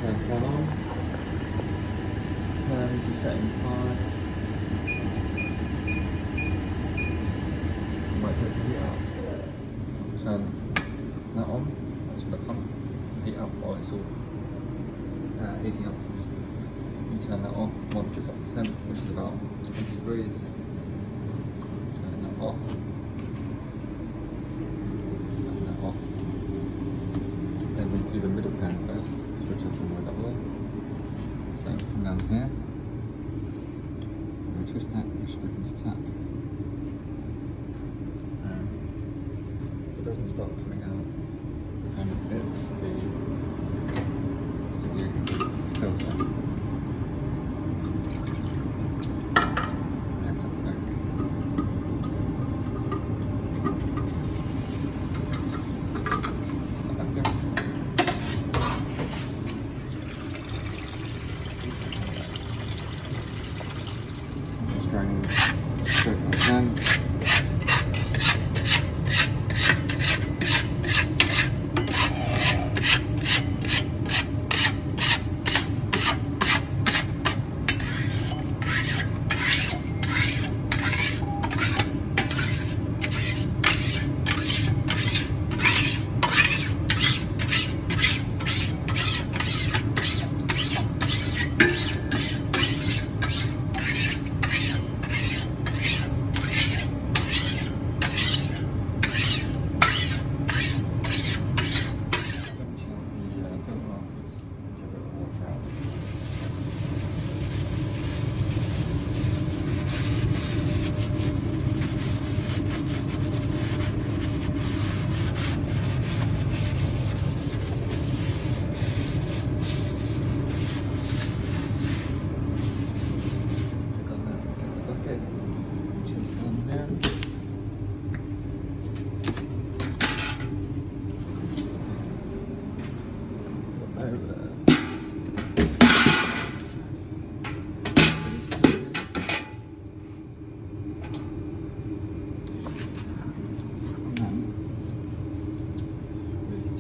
turn one on, turn to setting 5, wait for it to heat up, turn that on, that's for the pump, to heat up while it's all heating up. You turn that off once it's up to temp, which is about 20 degrees, turn that off. Then we do the middle pan first, switch off from the double there. So from down here, we twist that, push it opens tap. It doesn't start coming out, and it's the filter.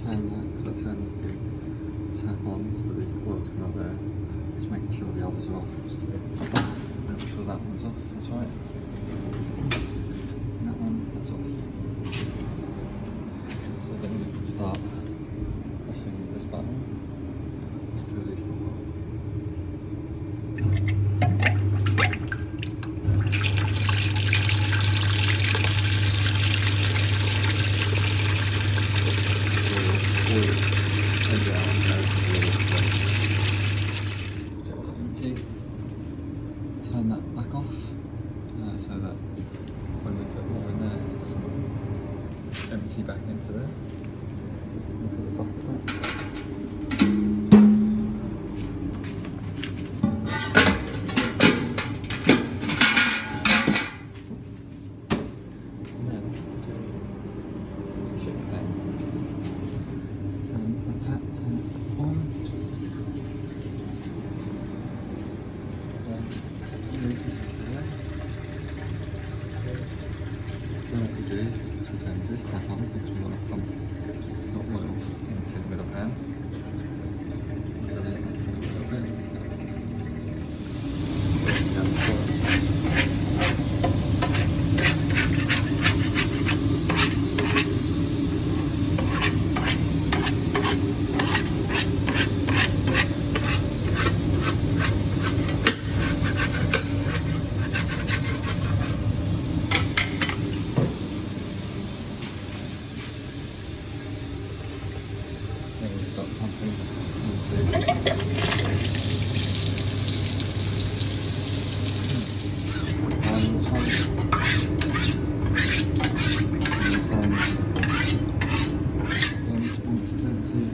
Because that turns the tap on for the oil to come out there. Just making sure the others are off. So make sure that one's off, that's right. And that one, that's off. So then we can start pressing this button to release the oil. Turn that back off so that when we put more in there, it doesn't empty back into there. We'll put the bottle back. And then push it back. Turn the tap, turn it on. This is there. So then what we do is we turn this tap on because we want to pump hot oil into the middle pan. Then we start pumping into this one. Once it's empty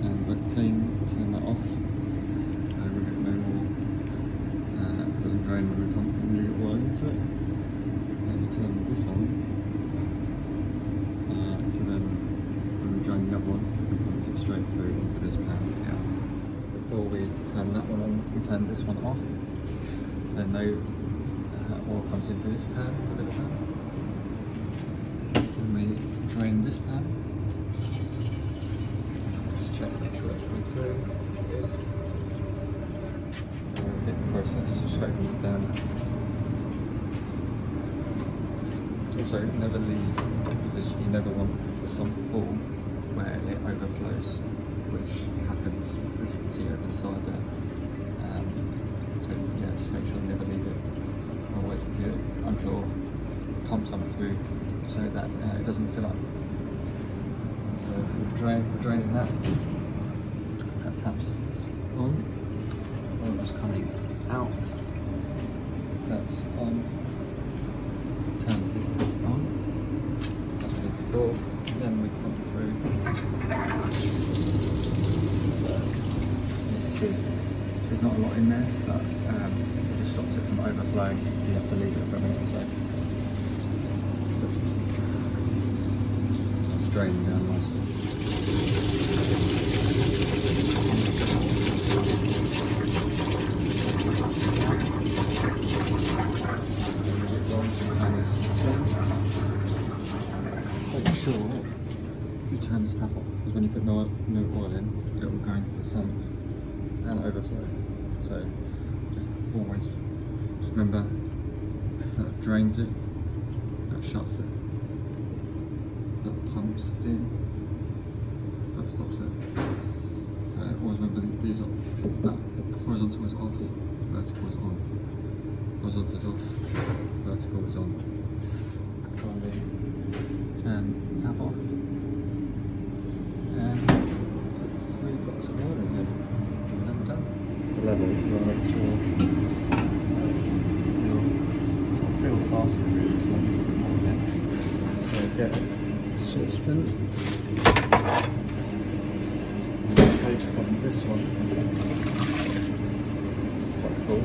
and we're clean, turn that off. So we get no more. It doesn't drain when we pump new oil into it. Then we turn this on. So then when we drain the other one, we pump it straight through into this pan here. Before we turn that one on, we turn this one off. So no oil comes into this pan, the little pan. Then we drain this pan. Just check, make sure what's coming through is hit the process, scraping this down. Also, never leave because you never want the sump full where it overflows, which happens as you can see over the side there. So yeah, just make sure you never leave it. Otherwise, if you're unsure, pump some through so that it doesn't fill up. So we're draining that. That tap's on. Oil's coming out. That's on. Turn this tap on, as we did before. Then we pump through. As you see, there's not a lot in there, but it just stops it from overflowing. You have to leave it for a minute or so. It's draining down nicely. Make sure you turn this tap off, because when you put no oil in, it will go into the sump and overflow. So just always remember that drains it, that shuts it, that pumps in, that stops it. So always remember these are, that horizontal is off, vertical is on. Horizontal is off, vertical is on. Finally, turn the tap off and put 3 blocks of oil in here. And then done. The level, you want to make sure you'll fill the basket really, so there's a bit more in there. So get a saucepan. And take from this one. It's quite full.